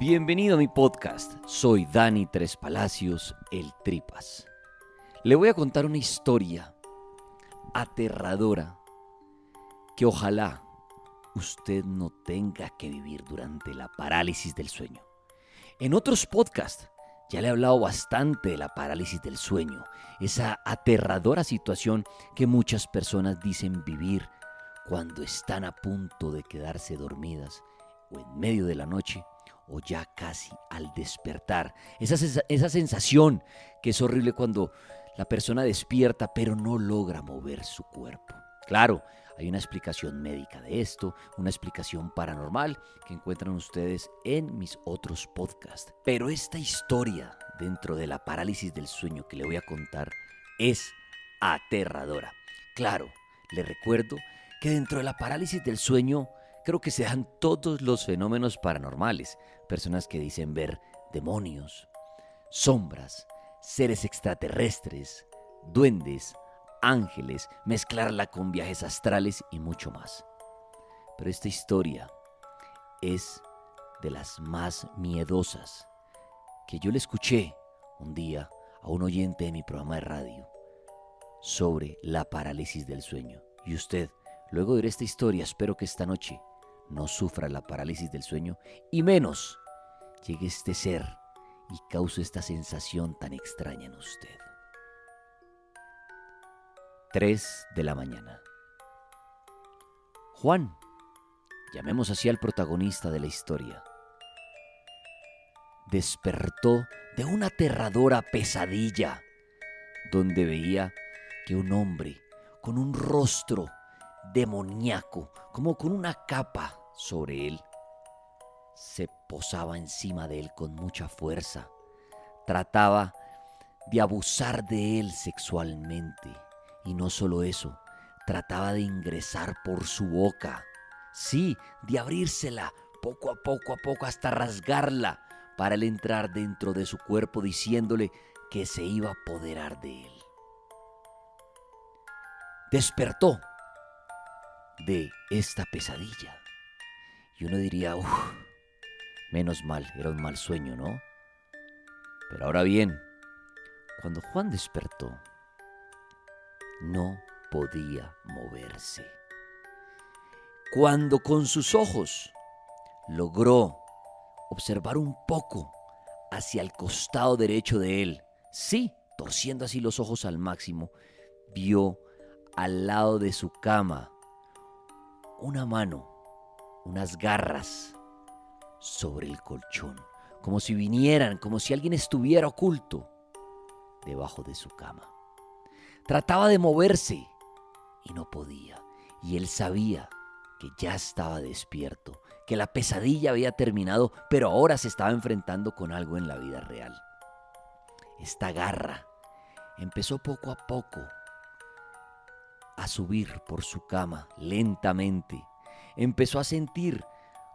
Bienvenido a mi podcast. Soy Dani Tres Palacios, el Tripas. Le voy a contar una historia aterradora que ojalá usted no tenga que vivir durante la parálisis del sueño. En otros podcasts ya le he hablado bastante de la parálisis del sueño, esa aterradora situación que muchas personas dicen vivir cuando están a punto de quedarse dormidas o en medio de la noche o ya casi al despertar. Esa sensación que es horrible cuando la persona despierta pero no logra mover su cuerpo. Claro, hay una explicación médica de esto, una explicación paranormal que encuentran ustedes en mis otros podcasts. Pero esta historia dentro de la parálisis del sueño que le voy a contar es aterradora. Claro, le recuerdo que dentro de la parálisis del sueño creo que se dan todos los fenómenos paranormales. Personas que dicen ver demonios, sombras, seres extraterrestres, duendes, ángeles, mezclarla con viajes astrales y mucho más. Pero esta historia es de las más miedosas que yo le escuché un día a un oyente de mi programa de radio sobre la parálisis del sueño. Y usted, luego de ver esta historia, espero que esta noche no sufra la parálisis del sueño y menos llegue este ser y cause esta sensación tan extraña en usted. 3 de la mañana. Juan, llamemos así al protagonista de la historia, despertó de una aterradora pesadilla donde veía que un hombre con un rostro demoníaco, como con una capa sobre él, se posaba encima de él con mucha fuerza. Trataba de abusar de él sexualmente. Y no solo eso, trataba de ingresar por su boca. Sí, de abrírsela poco a poco hasta rasgarla para él entrar dentro de su cuerpo diciéndole que se iba a apoderar de él. Despertó de esta pesadilla. Y uno diría, menos mal, era un mal sueño, ¿no? Pero ahora bien, cuando Juan despertó, no podía moverse. Cuando con sus ojos logró observar un poco hacia el costado derecho de él, sí, torciendo así los ojos al máximo, vio al lado de su cama una mano, unas garras sobre el colchón, como si vinieran, como si alguien estuviera oculto debajo de su cama. Trataba de moverse y no podía. Y él sabía que ya estaba despierto, que la pesadilla había terminado, pero ahora se estaba enfrentando con algo en la vida real. Esta garra empezó poco a poco a subir por su cama lentamente. Empezó a sentir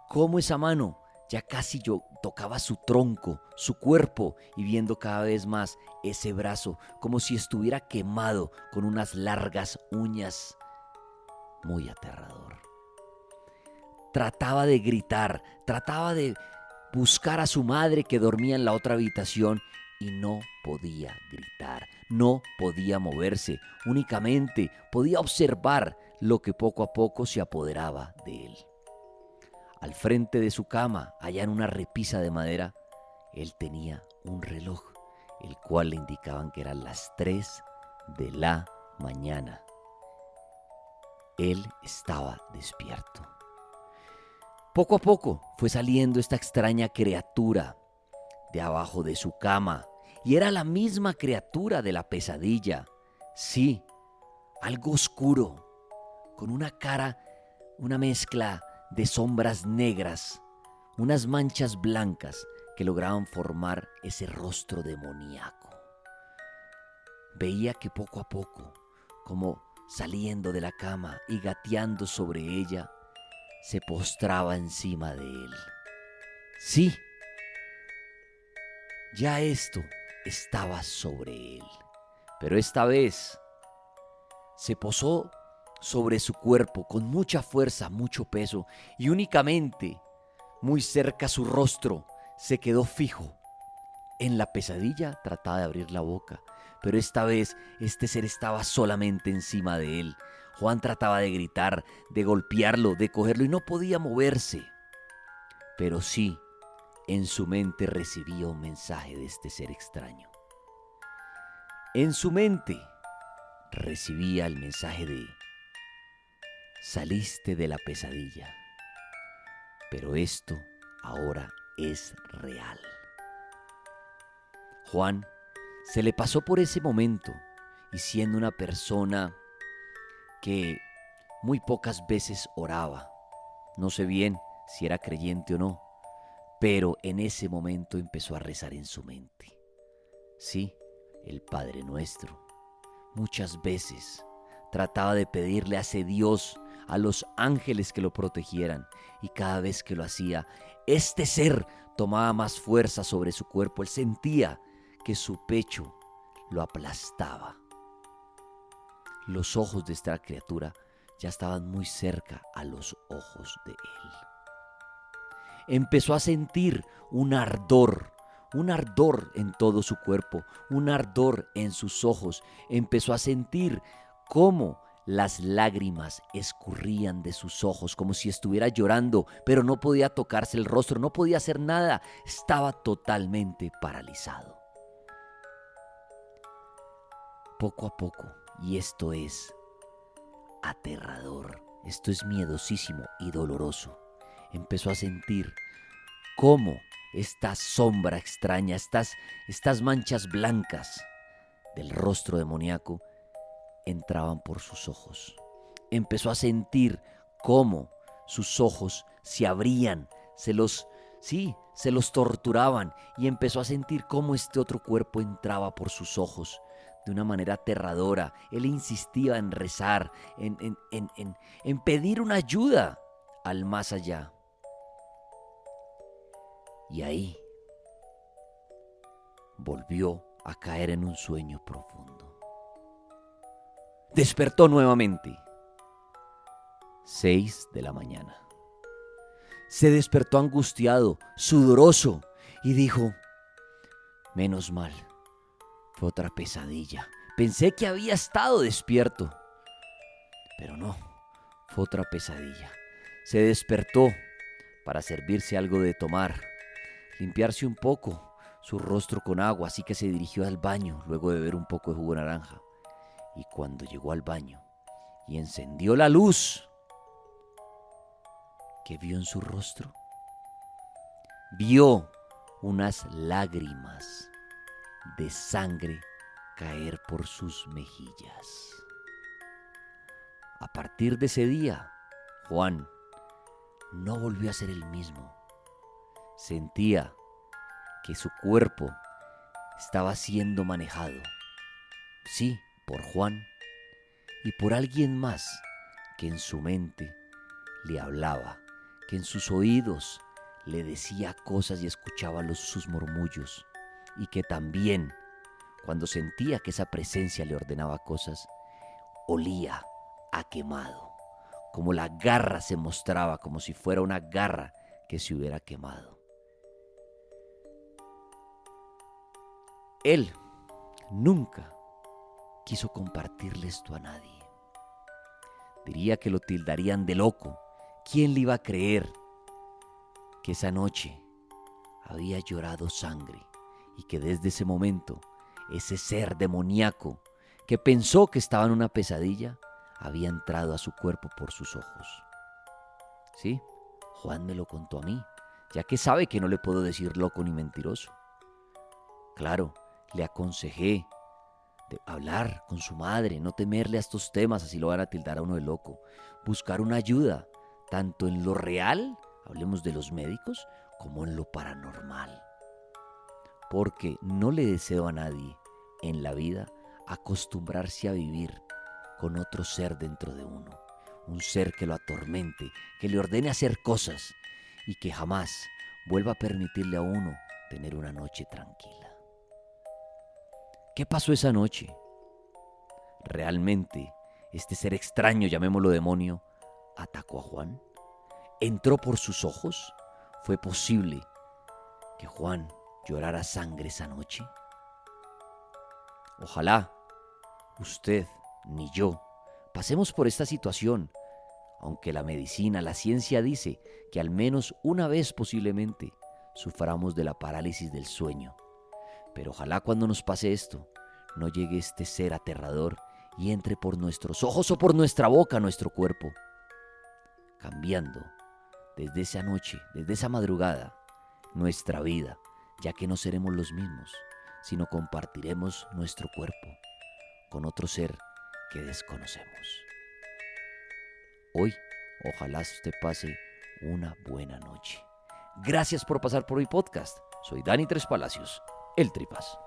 cómo esa mano ya casi tocaba su tronco, su cuerpo, y viendo cada vez más ese brazo como si estuviera quemado con unas largas uñas. Muy aterrador. Trataba de gritar, trataba de buscar a su madre que dormía en la otra habitación y no podía gritar, no podía moverse, únicamente podía observar lo que poco a poco se apoderaba de él. Al frente de su cama, allá en una repisa de madera, él tenía un reloj, el cual le indicaban que eran las 3 de la mañana. Él estaba despierto. Poco a poco fue saliendo esta extraña criatura de abajo de su cama, y era la misma criatura de la pesadilla. Sí, algo oscuro, con una cara, una mezcla de sombras negras, unas manchas blancas que lograban formar ese rostro demoníaco. Veía que poco a poco, como saliendo de la cama y gateando sobre ella, se postraba encima de él. Sí, ya esto estaba sobre él, pero esta vez se posó sobre su cuerpo con mucha fuerza, mucho peso, y únicamente muy cerca a su rostro se quedó fijo en la pesadilla. Trataba de abrir la boca, pero esta vez este ser estaba solamente encima de él. Juan trataba de gritar, de golpearlo, de cogerlo y no podía moverse. Pero sí, en su mente recibía un mensaje de este ser extraño. En su mente recibía el mensaje de: saliste de la pesadilla, pero esto ahora es real. Juan se le pasó por ese momento y, siendo una persona que muy pocas veces oraba, no sé bien si era creyente o no, pero en ese momento empezó a rezar en su mente. Sí, el Padre Nuestro. Muchas veces trataba de pedirle a ese Dios, a los ángeles, que lo protegieran, y cada vez que lo hacía, este ser tomaba más fuerza sobre su cuerpo. Él sentía que su pecho lo aplastaba. Los ojos de esta criatura ya estaban muy cerca a los ojos de él. Empezó a sentir un ardor en todo su cuerpo, un ardor en sus ojos. Empezó a sentir cómo las lágrimas escurrían de sus ojos, como si estuviera llorando, pero no podía tocarse el rostro, no podía hacer nada, estaba totalmente paralizado. Poco a poco, y esto es aterrador, esto es miedosísimo y doloroso, empezó a sentir cómo esta sombra extraña, estas manchas blancas del rostro demoníaco entraban por sus ojos. Empezó a sentir cómo sus ojos se abrían, se los torturaban, y empezó a sentir cómo este otro cuerpo entraba por sus ojos de una manera aterradora. Él insistía en rezar, en pedir una ayuda al más allá. Y ahí volvió a caer en un sueño profundo. Despertó nuevamente. 6 de la mañana. Se despertó angustiado, sudoroso, y dijo: menos mal, fue otra pesadilla. Pensé que había estado despierto, pero no, fue otra pesadilla. Se despertó para servirse algo de tomar, limpiarse un poco su rostro con agua, así que se dirigió al baño luego de beber un poco de jugo de naranja. Y cuando llegó al baño y encendió la luz, ¿qué vio en su rostro? Vio unas lágrimas de sangre caer por sus mejillas. A partir de ese día, Juan no volvió a ser el mismo. Sentía que su cuerpo estaba siendo manejado, sí, por Juan y por alguien más que en su mente le hablaba, que en sus oídos le decía cosas y escuchaba sus murmullos, y que también, cuando sentía que esa presencia le ordenaba cosas, olía a quemado, como la garra se mostraba, como si fuera una garra que se hubiera quemado. Él nunca quiso compartirle esto a nadie. Diría que lo tildarían de loco. ¿Quién le iba a creer que esa noche había llorado sangre y que desde ese momento ese ser demoníaco que pensó que estaba en una pesadilla había entrado a su cuerpo por sus ojos? Sí, Juan me lo contó a mí, ya que sabe que no le puedo decir loco ni mentiroso. Claro, le aconsejé de hablar con su madre, no temerle a estos temas, así lo van a tildar a uno de loco. Buscar una ayuda, tanto en lo real, hablemos de los médicos, como en lo paranormal. Porque no le deseo a nadie en la vida acostumbrarse a vivir con otro ser dentro de uno. Un ser que lo atormente, que le ordene hacer cosas y que jamás vuelva a permitirle a uno tener una noche tranquila. ¿Qué pasó esa noche? ¿Realmente este ser extraño, llamémoslo demonio, atacó a Juan? ¿Entró por sus ojos? ¿Fue posible que Juan llorara sangre esa noche? Ojalá usted ni yo pasemos por esta situación, aunque la medicina, la ciencia dice que al menos una vez posiblemente suframos de la parálisis del sueño. Pero ojalá cuando nos pase esto, no llegue este ser aterrador y entre por nuestros ojos o por nuestra boca a nuestro cuerpo, cambiando desde esa noche, desde esa madrugada, nuestra vida, ya que no seremos los mismos, sino compartiremos nuestro cuerpo con otro ser que desconocemos. Hoy, ojalá usted pase una buena noche. Gracias por pasar por mi podcast. Soy Dani Tres Palacios, el Tripas.